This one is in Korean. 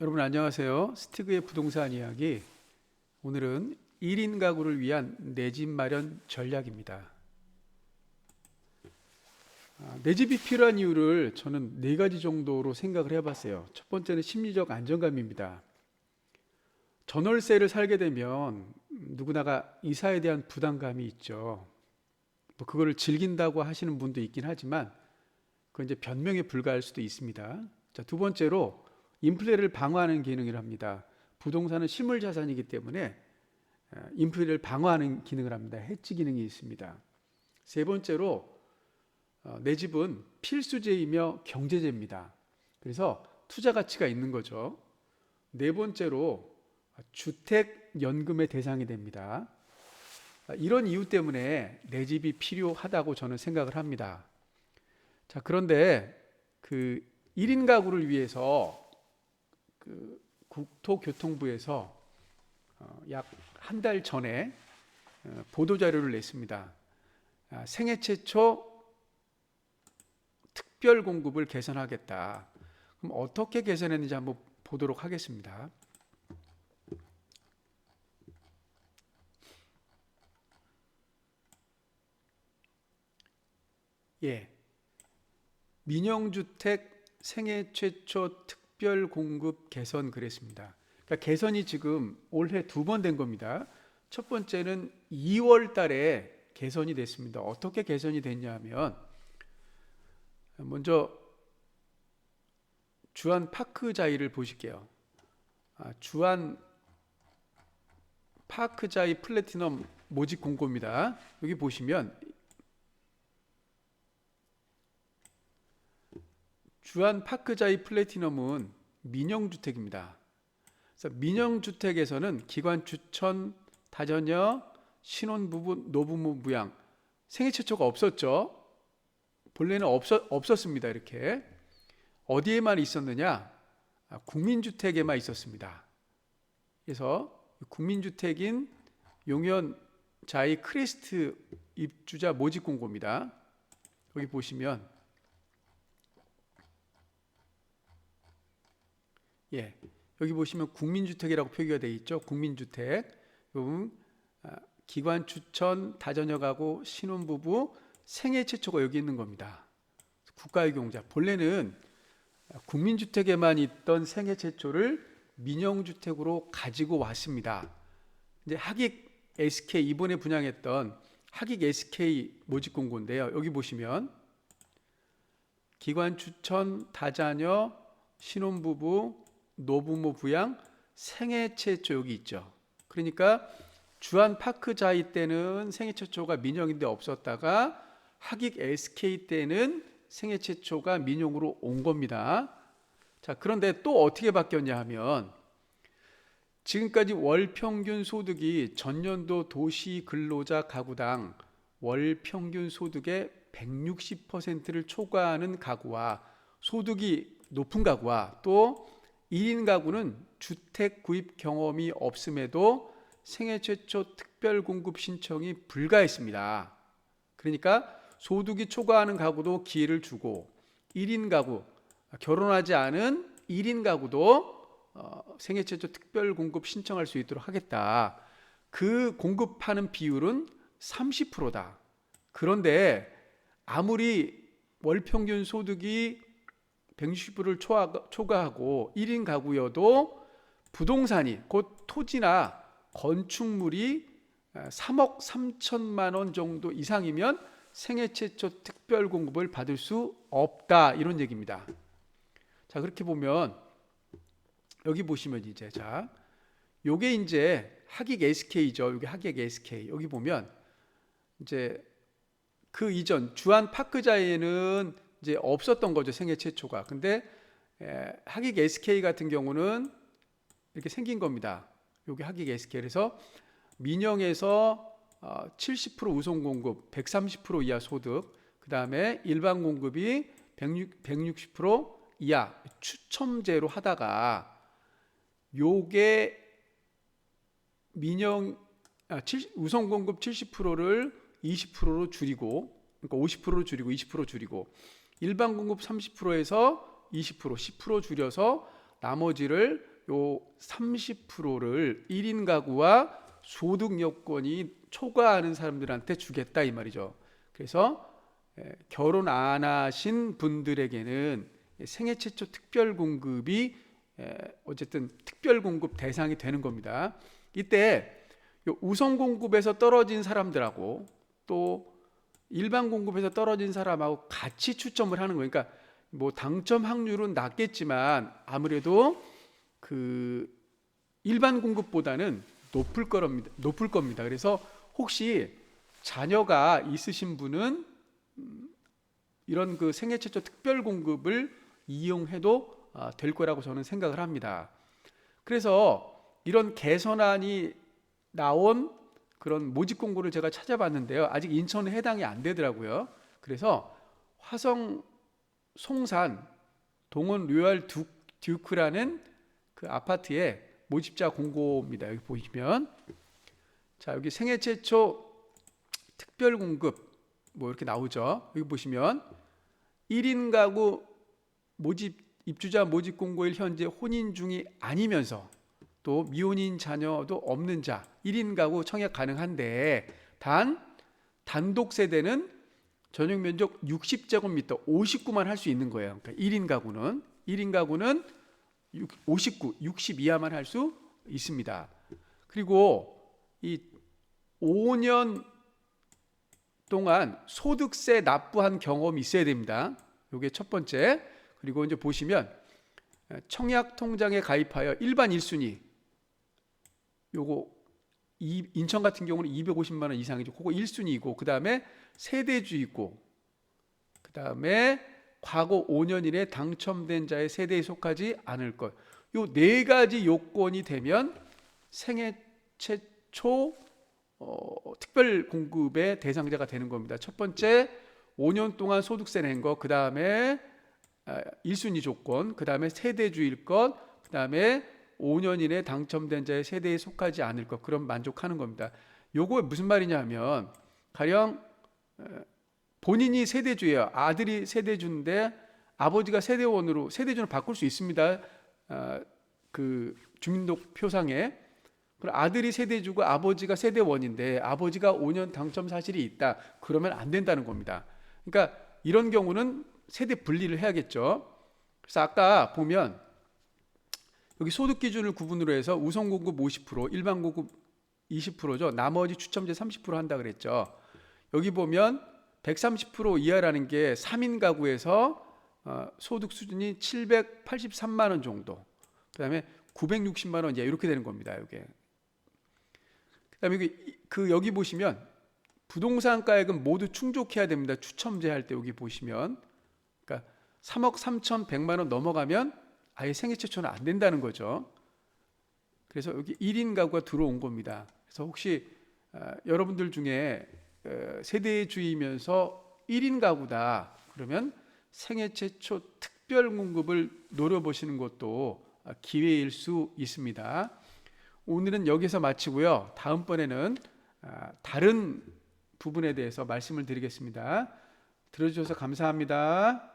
여러분 안녕하세요. 스티그의 부동산 이야기. 오늘은 1인 가구를 위한 내 집 마련 전략입니다. 내 집이 필요한 이유를 저는 네 가지 정도로 생각을 해봤어요. 첫 번째는 심리적 안정감입니다. 전월세를 살게 되면 누구나가 이사에 대한 부담감이 있죠. 뭐 그거를 즐긴다고 하시는 분도 있긴 하지만 그건 이제 변명에 불과할 수도 있습니다. 자, 두 번째로 인플레를 방어하는 기능을 합니다. 부동산은 실물 자산이기 때문에 인플레를 방어하는 기능을 합니다. 해지 기능이 있습니다. 세 번째로 내 집은 필수재이며 경제재입니다. 그래서 투자 가치가 있는 거죠. 네 번째로 주택연금의 대상이 됩니다. 이런 이유 때문에 내 집이 필요하다고 저는 생각을 합니다. 자, 그런데 그 1인 가구를 위해서 국토교통부에서 약 한 달 전에 보도자료를 냈습니다. 생애 최초 특별 공급을 개선하겠다. 그럼 어떻게 개선했는지 한번 보도록 하겠습니다. 예, 민영주택 생애 최초 특별 공급 개선 그랬습니다. 그러니까 개선이 지금 올해 두 번 된 겁니다. 첫 번째는 2월 달에 개선이 됐습니다. 어떻게 개선이 됐냐 하면 먼저 주한 파크자이를 보실게요. 주한 파크자이 플래티넘 모집 공고입니다. 여기 보시면 주한 파크자이 플래티넘은 민영주택입니다. 그래서 민영주택에서는 기관 추천, 다자녀, 신혼부부, 노부모 부양 생애 최초가 없었죠. 본래는 없었습니다. 이렇게 어디에만 있었느냐? 국민주택에만 있었습니다. 그래서 국민주택인 용현 자이 크레스트 입주자 모집 공고입니다. 여기 보시면 여기 보시면 국민주택이라고 표기가 되어 있죠. 국민주택. 기관 추천, 다자녀 가구, 신혼부부, 생애 최초가 여기 있는 겁니다. 국가유공자. 본래는 국민주택에만 있던 생애 최초를 민영주택으로 가지고 왔습니다. 이제 하객 SK 이번에 분양했던 하객 SK 모집 공고인데요. 여기 보시면 기관 추천, 다자녀, 신혼부부, 노부모 부양, 생애 최초 여기 있죠. 그러니까 주한 파크자이 때는 생애 최초가 민영인데 없었다가 하객 SK 때는 생애 최초가 민영으로 온 겁니다. 자, 그런데 또 어떻게 바뀌었냐 하면 지금까지 월 평균 소득이 전년도 도시 근로자 가구당 월 평균 소득의 160%를 초과하는 가구와 소득이 높은 가구와 또 1인 가구는 주택 구입 경험이 없음에도 생애 최초 특별 공급 신청이 불가했습니다. 그러니까 소득이 초과하는 가구도 기회를 주고 1인 가구, 결혼하지 않은 1인 가구도 생애 최초 특별 공급 신청할 수 있도록 하겠다. 그 공급하는 비율은 30%다. 그런데 아무리 월 평균 소득이 160%를 초과하고 1인 가구여도 부동산이 곧 토지나 건축물이 3억 3천만 원 정도 이상이면 생애 최초 특별 공급을 받을 수 없다. 이런 얘기입니다. 자, 그렇게 보면 여기 보시면 이제 요게 이제 하객 SK죠. 여기 하객 SK. 여기 보면 이제 그 이전 주한 파크자에는 이제 없었던 거죠. 생애 최초가. 근데 하객 SK 같은 경우는 이렇게 생긴 겁니다. 여기 하객 SK. 그래서 민영에서 70% 우선 공급, 130% 이하 소득, 그 다음에 일반 공급이 160% 이하 추첨제로 하다가 요게 민영 우선 공급 70%를 20%로 줄이고, 그러니까 50%로 줄이고 20% 줄이고 일반 공급 30%에서 20%, 10% 줄여서 나머지를 요 30%를 1인 가구와 소득 여건이 초과하는 사람들한테 주겠다 이 말이죠. 그래서 결혼 안 하신 분들에게는 생애 최초 특별 공급이 어쨌든 특별 공급 대상이 되는 겁니다. 이때 우선 공급에서 떨어진 사람들하고 또 일반 공급에서 떨어진 사람하고 같이 추첨을 하는 거예요. 그러니까 뭐 당첨 확률은 낮겠지만 아무래도 그 일반 공급보다는 높을 겁니다. 그래서 혹시 자녀가 있으신 분은 이런 그 생애 최초 특별 공급을 이용해도 될 거라고 저는 생각을 합니다. 그래서 이런 개선안이 나온 그런 모집 공고를 제가 찾아봤는데요. 아직 인천에 해당이 안 되더라고요. 그래서 화성 송산 동원 로얄 듀크라는 그 아파트의 모집자 공고입니다. 여기 보시면 자, 여기 생애 최초 특별 공급 뭐 이렇게 나오죠. 여기 보시면 1인 가구 입주자 모집 공고일 현재 혼인 중이 아니면서 또 미혼인 자녀도 없는 자 1인 가구 청약 가능한데 단독 세대는 전용 면적 60제곱미터 59만 할 수 있는 거예요. 그러니까 1인 가구는 59, 60 이하만 할 수 있습니다. 그리고 이 5년 동안 소득세 납부한 경험이 있어야 됩니다. 이게 첫 번째. 그리고 이제 보시면 청약 통장에 가입하여 일반 1순위 요거 인천 같은 경우는 250만 원 이상이죠. 그거 1순위이고 그다음에 세대주 있고 그다음에 과거 5년 이내 당첨된 자의 세대에 속하지 않을 것. 요 네 가지 요건이 되면 생애 최초 특별 공급의 대상자가 되는 겁니다. 첫 번째 5년 동안 소득세 낸 거, 그 다음에 1순위 조건, 그 다음에 세대주일 것, 그 다음에 5년 이내 당첨된 자의 세대에 속하지 않을 것. 그럼 만족하는 겁니다. 요거 무슨 말이냐면 가령 본인이 세대주예요. 아들이 세대주인데 아버지가 세대주로 바꿀 수 있습니다. 그 주민등록표상에. 그럼 아들이 세대주고 아버지가 세대원인데 아버지가 5년 당첨 사실이 있다. 그러면 안 된다는 겁니다. 그러니까 이런 경우는 세대 분리를 해야겠죠. 그래서 아까 보면 여기 소득 기준을 구분으로 해서 우선 공급 50%, 일반 공급 20%죠. 나머지 추첨제 30% 한다 그랬죠. 여기 보면 130% 이하라는 게 3인 가구에서 소득 수준이 783만 원 정도. 그다음에 960만 원 이하 이렇게 되는 겁니다. 이게. 그다음에 여기 보시면 부동산 가액은 모두 충족해야 됩니다. 추첨제 할 때 여기 보시면 그러니까 3억 3,100만 원 넘어가면 아예 생애 최초는 안 된다는 거죠. 그래서 여기 1인 가구가 들어온 겁니다. 그래서 혹시 여러분들 중에 세대주이면서 1인 가구다 그러면 생애 최초 특별 공급을 노려보시는 것도 기회일 수 있습니다. 오늘은 여기서 마치고요. 다음번에는 다른 부분에 대해서 말씀을 드리겠습니다. 들어주셔서 감사합니다.